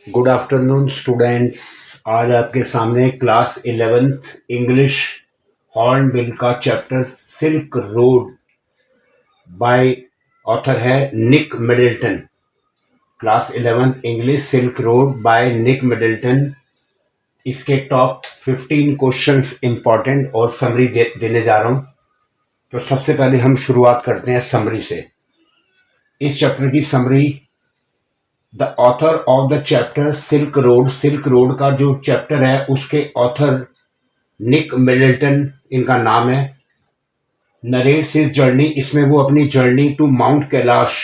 Good afternoon students. आज आपके सामने क्लास 11th इंग्लिश हॉर्नबिल का chapter silk road by author है Nick Middleton. Class 11th English silk road by Nick Middleton. इसके top 15 questions important और summary देने जा रहा हूं। तो सबसे पहले हम शुरुआत करते हैं समरी से। इस चैप्टर की summary, the author of the chapter silk road का जो चैप्टर है उसके ऑथर निक मिडल्टन इनका नाम है। नरेट्स हिज जर्नी, इसमें वो अपनी journey to Mount Kailash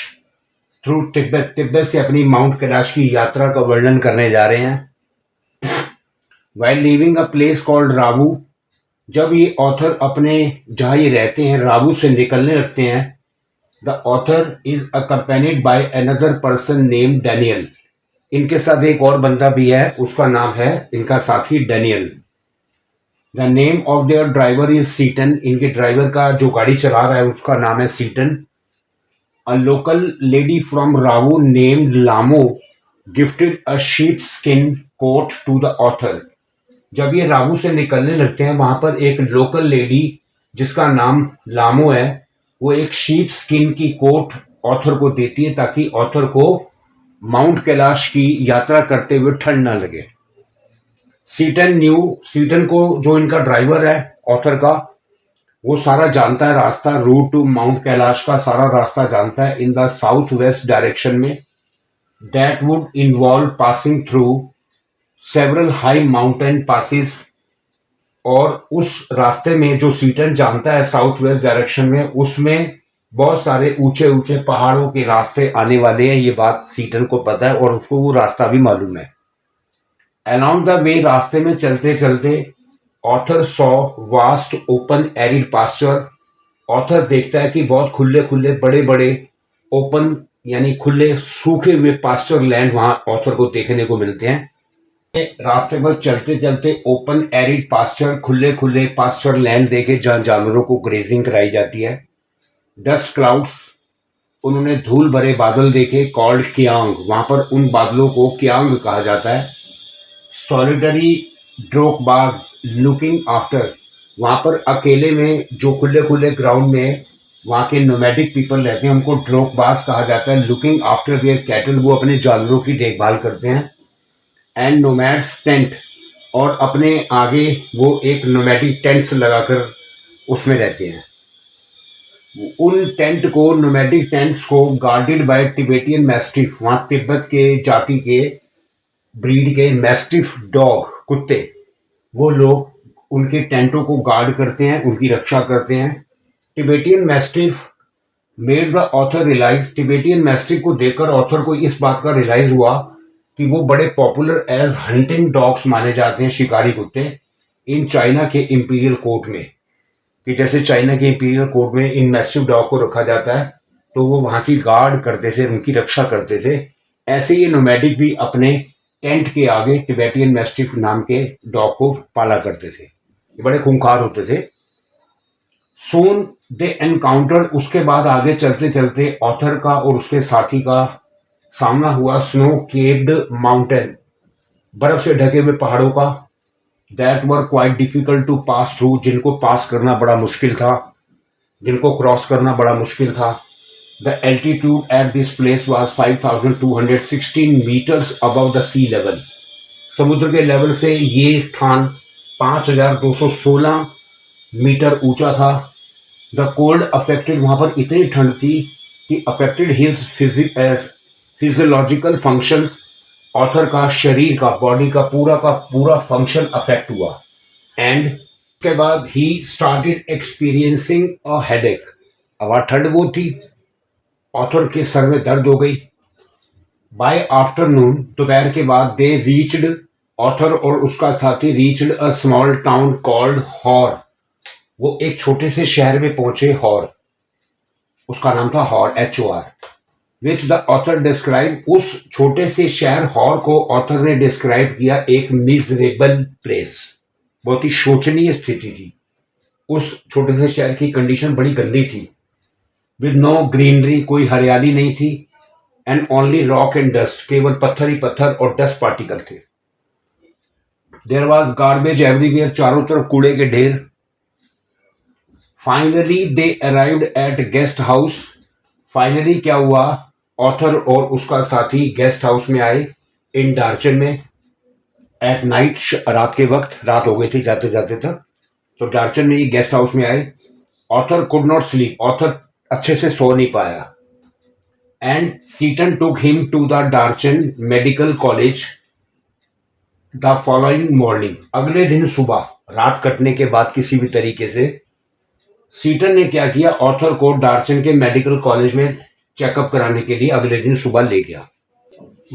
through Tibet से अपनी माउंट कैलाश की यात्रा का वर्णन करने जा रहे हैं। While living a place called Ravu, जब ये ऑथर अपने जहां ये रहते हैं रावू से निकलने लगते हैं, the author is accompanied by another person name Daniel. इनके साथ एक और बंदा भी है, उसका नाम है इनका साथी Daniel. The name of their driver is Tsetan, इनके ड्राइवर का जो गाड़ी चला रहा है उसका नाम है Tsetan. A local lady from Ravu named Lhamo gifted a sheep skin coat to the author. जब ये रावू से निकलने लगते हैं वहां पर एक लोकल लेडी जिसका नाम लामो है, वो एक शीप स्किन की कोट ऑथर को देती है ताकि ऑथर को माउंट कैलाश की यात्रा करते हुए ठंड ना लगे। सीटन को, जो इनका ड्राइवर है ऑथर का, वो सारा जानता है रास्ता, रूट टू माउंट कैलाश का सारा रास्ता जानता है in the south west direction में। That would involve passing through several high mountain passes, और उस रास्ते में जो सीटन जानता है साउथ वेस्ट डायरेक्शन में, उसमें बहुत सारे ऊंचे ऊंचे पहाड़ों के रास्ते आने वाले हैं। ये बात सीटन को पता है और उसको वो रास्ता भी मालूम है। अलोंग द वे, रास्ते में चलते चलते, author saw vast open arid pasture. Author देखता है कि बहुत खुले खुले बड़े बड़े ओपन यानी खुले सूखे हुए पास्चर लैंड वहां ऑथर को देखने को मिलते हैं। रास्ते पर चलते चलते ओपन एरिड पास्चर, खुले खुले पास्चर लैंड देखे जहां जानवरों को ग्रेजिंग कराई जाती है। डस्ट क्लाउड्स, उन्होंने धूल भरे बादल देखे, कॉल्ड कियांग, वहां पर उन बादलों को कियांग कहा जाता है। सॉलिटरी ड्रोकबाज लुकिंग आफ्टर, वहां पर अकेले में जो खुले खुले ग्राउंड में वहां के नोमैडिक पीपल रहते हैं उनको ड्रोकबाज कहा जाता है। लुकिंग आफ्टर देयर कैटल, वो अपने जानवरों की देखभाल करते हैं। एंड नोमैड्स टेंट, और अपने आगे वो एक नोमैडिक टेंट्स लगाकर उसमें रहते हैं। उन टेंट को, नोमैडिक टेंट्स को गार्डेड बाय टिबेटियन मैस्टिफ, वहां तिब्बत के जाति के ब्रीड के मैस्टिफ डॉग कुत्ते, वो लोग उनके टेंटों को गार्ड करते हैं, उनकी रक्षा करते हैं। Tibetan mastiff made the author realise, Tibetan mastiff को देखकर ऑथर को इस बात का रियलाइज हुआ कि वो बड़े पॉपुलर एज हंटिंग डॉग्स माने जाते हैं, शिकारी कुत्ते, इन चाइना के इंपीरियल कोर्ट में। कि जैसे चाइना के इंपीरियल कोर्ट में इन मैस्टिफ डॉग को रखा जाता है तो वो वहां की गार्ड करते थे, उनकी रक्षा करते थे। ऐसे ये नोमैडिक भी अपने टेंट के आगे टिबेटियन मैस्टिफ नाम के डॉग को पाला करते थे। ये बड़े खूंखार होते थे। सून दे एनकाउंटर, उसके बाद आगे चलते चलते ऑथर का और उसके साथी का सामना हुआ स्नो केव्ड माउंटेन, बर्फ से ढके हुए पहाड़ों का। That were quite difficult to pass through, जिनको पास करना बड़ा मुश्किल था, जिनको क्रॉस करना बड़ा मुश्किल था। The altitude at this place was 5216 metres above the sea level, समुद्र के लेवल से ये स्थान 5216 मीटर ऊंचा था। द कोल्ड अफेक्टेड, वहां पर इतनी ठंड थी कि affected his physiological functions, author का शरीर का, बॉडी का पूरा फंक्शन अफेक्ट हुआ। एंड के बाद he started experiencing a headache, अब ठंड वो थी, ऑथर के सर में दर्द हो गई। बाय आफ्टरनून, दोपहर के बाद, दे रीच्ड, ऑथर और उसका साथी reached a small town called Hor, वो एक छोटे से शहर में पहुंचे, हॉर, उसका नाम था Hor, HOR, which the author describe, उस छोटे से शहर हॉर को ऑथर ने डिस्क्राइब किया एक मिजरेबल प्लेस, बहुत ही शोचनीय स्थिति थी। उस छोटे से शहर की कंडीशन बड़ी गंदी थी। विद नो ग्रीनरी, कोई हरियाली नहीं थी। And only rock and dust, केवल पत्थर ही पत्थर और डस्ट पार्टिकल थे। देयर वॉज गार्बेज एवरीवेयर, चारों तरफ कूड़े के ढेर। Finally they arrived at guest house. Finally क्या हुआ, ऑथर और उसका साथी गेस्ट हाउस में आए इन डार्चन में। एट नाइट, रात के वक्त, रात हो गई थी जाते जाते तक, तो डार्चन में ये गेस्ट हाउस में आए। Author could not sleep, author अच्छे से सो नहीं पाया। And Tsetan took him to the Darchen medical college the following morning. अगले दिन सुबह, रात कटने के बाद किसी भी तरीके से, सीटन ने क्या किया, ऑथर को डार्चन के मेडिकल कॉलेज में चेकअप कराने के लिए अगले दिन सुबह ले गया।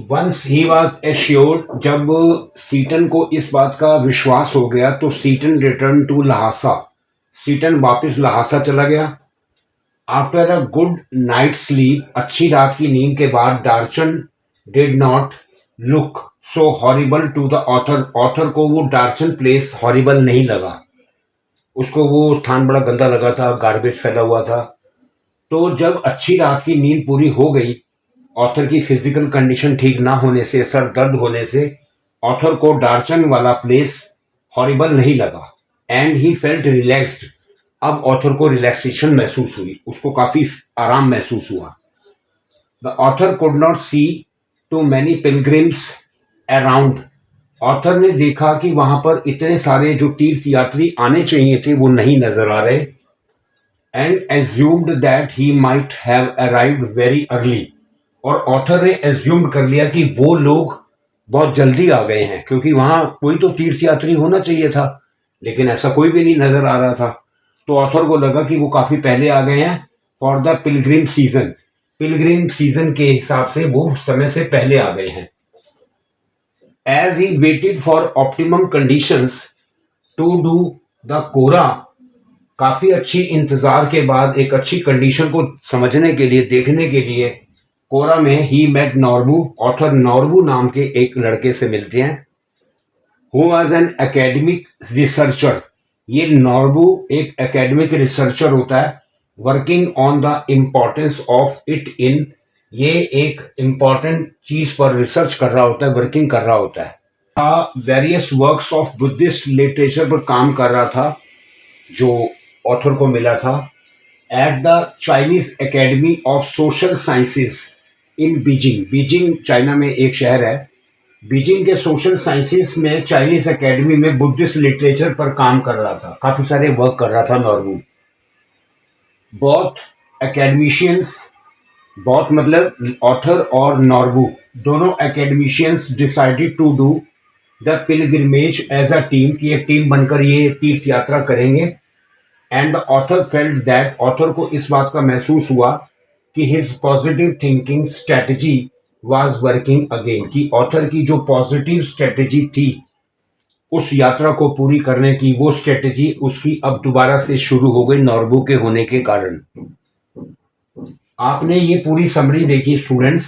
वंस ही वॉज एश्योर्ड, जब सीटन को इस बात का विश्वास हो गया, तो Tsetan return to Lhasa, Tsetan वापस लहासा चला गया। After a good night sleep, अच्छी रात की नींद के बाद, Darchen did not look so horrible to the author, author को वो डार्चन प्लेस हॉरिबल नहीं लगा, उसको वो स्थान बड़ा गंदा लगा था, गार्बेज फैला हुआ था। तो जब अच्छी रात की नींद पूरी हो गई, ऑथर की फिजिकल कंडीशन ठीक ना होने से, सर दर्द होने से, ऑथर को डार्चन वाला प्लेस हॉरिबल नहीं लगा। एंड ही फेल्ट रिलैक्स्ड, अब ऑथर को रिलैक्सेशन महसूस हुई, उसको काफी आराम महसूस हुआ। The author could not see too many pilgrims around, author ने देखा कि वहां पर इतने सारे जो तीर्थ यात्री आने चाहिए थे वो नहीं नजर आ रहे। And assumed that he might have arrived very early, और ऑथर ने एज्यूम्ड कर लिया कि वो लोग बहुत जल्दी आ गए हैं, क्योंकि वहां कोई तो तीर्थ यात्री होना चाहिए था, लेकिन ऐसा कोई भी नहीं नजर आ रहा था। तो ऑथर को लगा कि वो काफी पहले आ गए हैं for the Pilgrim season, Pilgrim season के हिसाब से वो समय से पहले आ गए हैं। As he waited for optimum conditions to do the kora, काफी अच्छी इंतजार के बाद, एक अच्छी कंडीशन को समझने के लिए, देखने के लिए, कोरा में ही मेट नॉर्बू, ऑथर नॉर्बू नाम के एक लड़के से मिलते हैं। Who was an academic researcher, ये नॉर्बू एक एकेडमिक रिसर्चर होता है, working on the importance of it in, ये एक इम्पॉर्टेंट चीज पर रिसर्च कर रहा होता है, वर्किंग कर रहा होता है। Various works of Buddhist literature पर काम कर रहा था जो ऑथर को मिला था। At the Chinese academy of social sciences in Beijing, Beijing China में एक शहर है, बीजिंग के सोशल साइंसेस में चाइनीज एकेडमी में बुद्धिस्ट लिटरेचर पर काम कर रहा था, काफी सारे वर्क कर रहा था नॉर्बू। बोथ एकेडमिशियंस, बोथ मतलब ऑथर और नॉर्बू, दोनों academicians decided to do the pilgrimage as a team, की एक टीम बनकर ये तीर्थ यात्रा करेंगे। And the author felt that, author को इस बात का महसूस हुआ कि his positive thinking strategy was working again, कि ऑथर की जो पॉजिटिव स्ट्रेटजी थी उस यात्रा को पूरी करने की, वो स्ट्रेटजी उसकी अब दोबारा से शुरू हो गई नॉर्बू के होने के कारण। आपने ये पूरी समरी देखी स्टूडेंट्स,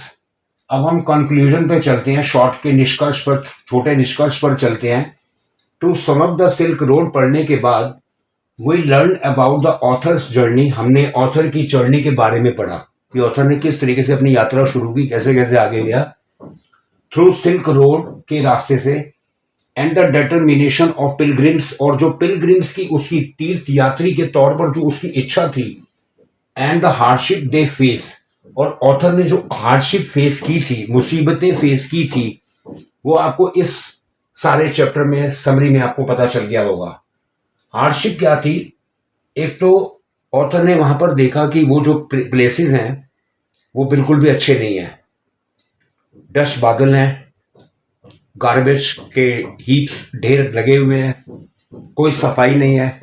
अब हम कंक्लूजन पे चलते हैं, शॉर्ट के निष्कर्ष पर, छोटे निष्कर्ष पर चलते हैं। To sum up the Silk Road पढ़ने के बाद we learn about the author's journey, हमने ऑथर की जर्नी के बारे में पढ़ा कि ऑथर ने किस तरीके से अपनी यात्रा शुरू की, कैसे कैसे आगे गया थ्रू सिल्क रोड के रास्ते से। And the determination of pilgrims, और जो पिलग्रिम्स की उसकी तीर्थ यात्री के तौर पर जो उसकी इच्छा थी। And the hardship they face, और ऑथर ने जो हार्डशिप फेस की थी, मुसीबतें फेस की थी, वो आपको इस सारे चैप्टर में समरी में आपको पता चल गया होगा। हार्डशिप क्या थी, एक तो ऑथर ने वहां पर देखा कि वो जो प्लेसेस हैं वो बिल्कुल भी अच्छे नहीं है, डस्ट बादल हैं, गार्बेज के हीप्स ढेर लगे हुए हैं, कोई सफाई नहीं है।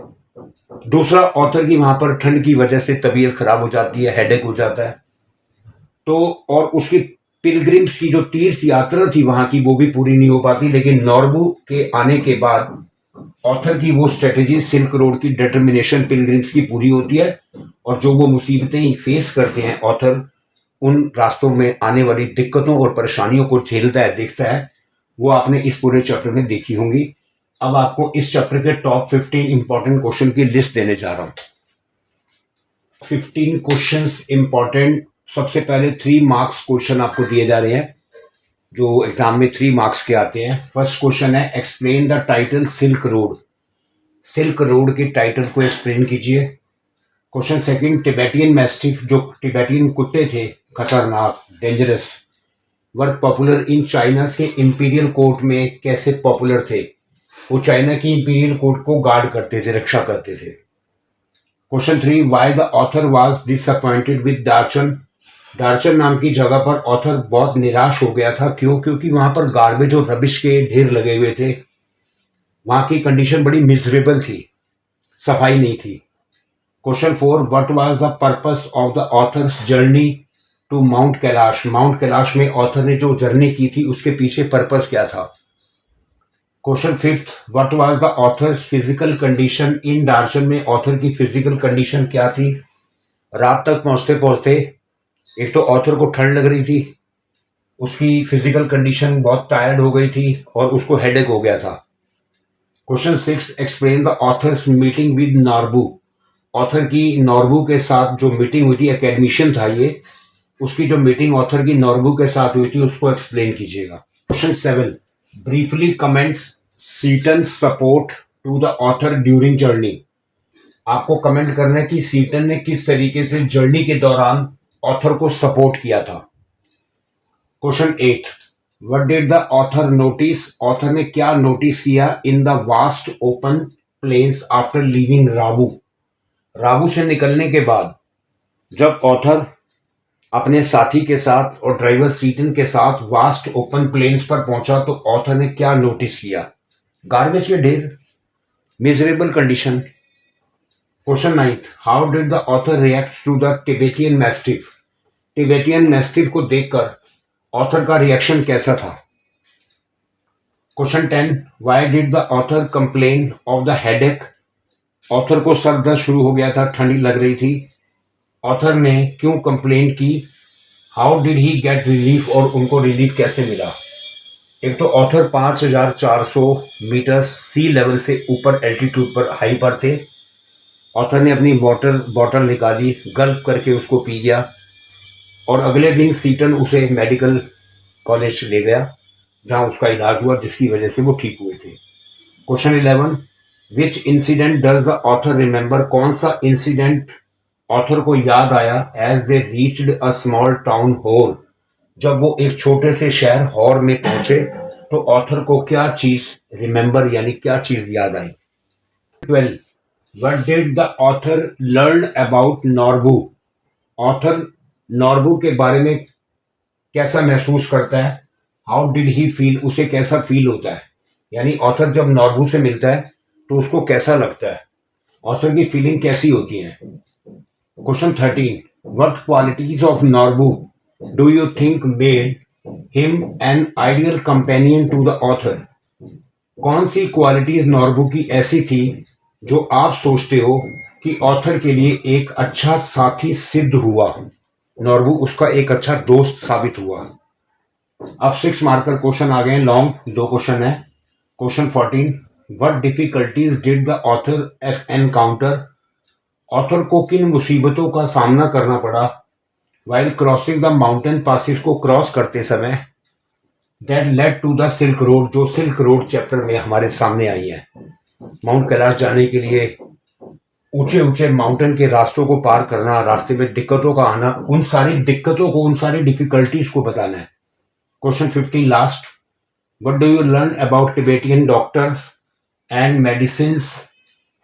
दूसरा, ऑथर की वहां पर ठंड की वजह से तबीयत खराब हो जाती है, हेडेक हो जाता है। तो और उसकी पिलग्रिम्स की जो तीर्थ यात्रा थी वहां की, वो भी पूरी नहीं हो पाती। लेकिन नॉर्बू के आने के बाद ऑथर की वो स्ट्रेटेजी, सिल्क रोड की डिटर्मिनेशन पिलग्रिम्स की पूरी होती है, और जो वो मुसीबतें फेस करते हैं ऑथर, उन रास्तों में आने वाली दिक्कतों और परेशानियों को झेलता है, देखता है, वो आपने इस पूरे चैप्टर में देखी होंगी। अब आपको इस चैप्टर के टॉप 15 इंपॉर्टेंट क्वेश्चन की लिस्ट देने जा रहा हूं। 15 क्वेश्चंस इंपॉर्टेंट सबसे पहले 3 मार्क्स क्वेश्चन आपको दिए जा रहे हैं जो एग्जाम में 3 मार्क्स के आते हैं। फर्स्ट क्वेश्चन है explain the title silk road. Silk road के टाइटल को एक्सप्लेन कीजिए। क्वेश्चन सेकंड, टिबेटियन मैस्टिफ जो टिबेटियन कुत्ते थे खतरनाक dangerous were popular in China के इंपीरियल कोर्ट में कैसे पॉपुलर थे? वो चाइना की इंपीरियल कोर्ट को गार्ड करते थे, रक्षा करते थे। Question 3, why the author was disappointed with Darchen. Darchen नाम की जगह पर ऑथर बहुत निराश हो गया था। क्यों? क्योंकि वहां पर गार्बेज और रबिश के ढेर लगे हुए थे। वहां की कंडीशन बड़ी मिजरेबल थी, सफाई नहीं थी। Question 4, what was the purpose of the author's journey to Mount Kailash. Mount Kailash में ऑथर ने जो जर्नी की थी उसके पीछे पर्पस क्या था? Question 5, what was the author's physical condition in Darchen में ऑथर की फिजिकल कंडीशन क्या थी? रात तक पहुंचते पहुंचते एक तो ऑथर को ठंड लग रही थी, उसकी फिजिकल कंडीशन बहुत टायर्ड हो गई थी और उसको हेडेक हो गया था। Question 6, explain the author's meeting with Norbu. Author की नॉर्बू के साथ जो मीटिंग हुई थी, एकेडमिशियन था ये, उसकी जो मीटिंग ऑथर की नॉर्बू के साथ हुई थी उसको एक्सप्लेन कीजिएगा। Question 7, briefly comments Tsetan support to the author during journey. आपको कमेंट करना है कि सीटन ने किस तरीके से जर्नी के दौरान ऑथर को सपोर्ट किया था। Question 8, what did the author notice. Author ने क्या नोटिस किया in the vast open plains after leaving Rabu. Rabu से निकलने के बाद जब ऑथर अपने साथी के साथ और ड्राइवर सीटन के साथ वास्ट ओपन प्लेन्स पर पहुंचा तो ऑथर ने क्या नोटिस किया? गार्बेज के ढेर, miserable condition. Question 9, how did the author react to the Tibetan mastiff. Tibetan mastiff को देखकर ऑथर का रिएक्शन कैसा था? Question 10, why did the author complain of the headache. Author को सर दर्द शुरू हो गया था, ठंडी लग रही थी। ऑथर ने क्यों कंप्लेन की? How did he get relief, और उनको रिलीफ कैसे मिला? एक तो ऑथर 5400 मीटर सी लेवल से ऊपर एल्टीट्यूड पर हाई पर थे। ऑथर ने अपनी बॉटल निकाली, गल्प करके उसको पी गया और अगले दिन सीटन उसे मेडिकल कॉलेज ले गया जहां उसका इलाज हुआ, जिसकी वजह से वो ठीक हुए थे। Question 11, which incident does the author remember. कौन सा इंसिडेंट ऑथर को याद आया as they reached a small town Hor. जब वो एक छोटे से शहर हॉर में पहुंचे तो ऑथर को क्या चीज रिमेंबर यानी क्या चीज याद आई? 12, what did the author learn about Norbu. Author Norbu के बारे में कैसा महसूस करता है? हाउ डिड ही फील, उसे कैसा फील होता है? यानी ऑथर जब नॉर्बू से मिलता है तो उसको कैसा लगता है, ऑथर की फीलिंग कैसी होती है? Question 13, what qualities of Norbu do you think made him an ideal companion to the author. कौन सी क्वालिटीज नॉर्बू की ऐसी थी जो आप सोचते हो कि ऑथर के लिए एक अच्छा साथी सिद्ध हुआ, नॉर्बू उसका एक अच्छा दोस्त साबित हुआ। अब 6 मार्कर क्वेश्चन आ गए, लॉन्ग 2 क्वेश्चन है। Question 14, what difficulties did the author encounter. Author को किन मुसीबतों का सामना करना पड़ा while crossing the mountain passes को क्रॉस करते समय that led to the Silk Road, जो सिल्क रोड चैप्टर में हमारे सामने आई है। माउंट कैलाश जाने के लिए ऊंचे ऊंचे माउंटेन के रास्तों को पार करना, रास्ते में दिक्कतों का आना, उन सारी दिक्कतों को, उन सारी डिफिकल्टीज को बताना है। Question 15 last, what do you learn about Tibetan doctors and medicines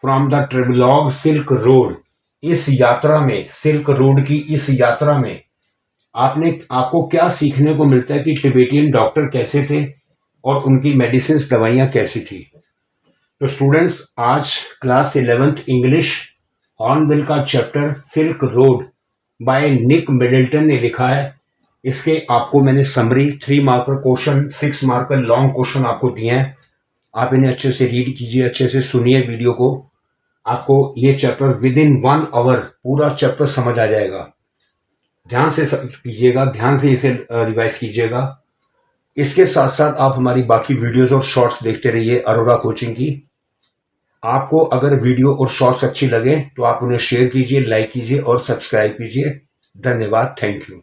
from the travelogue silk road. इस यात्रा में, सिल्क रोड की इस यात्रा में आपको क्या सीखने को मिलता है कि टिबेटियन डॉक्टर कैसे थे और उनकी मेडिसिन दवाइयाँ कैसी थी। तो स्टूडेंट्स, आज क्लास 11th इंग्लिश हॉर्नबिल का chapter silk road by Nick Middleton ने लिखा है। इसके आपको मैंने summary 3 marker question, 6 marker long question आपको दिए हैं। आप इन्हें अच्छे से रीड कीजिए, अच्छे से सुनिए वीडियो को। आपको ये चैप्टर विद इन 1 आवर पूरा चैप्टर समझ आ जाएगा। ध्यान से कीजिएगा, ध्यान से इसे रिवाइज कीजिएगा। इसके साथ साथ आप हमारी बाकी वीडियोस और शॉर्ट्स देखते रहिए अरोरा कोचिंग की। आपको अगर वीडियो और शॉर्ट्स अच्छी लगे तो आप उन्हें शेयर कीजिए, लाइक कीजिए और सब्सक्राइब कीजिए। धन्यवाद, थैंक यू।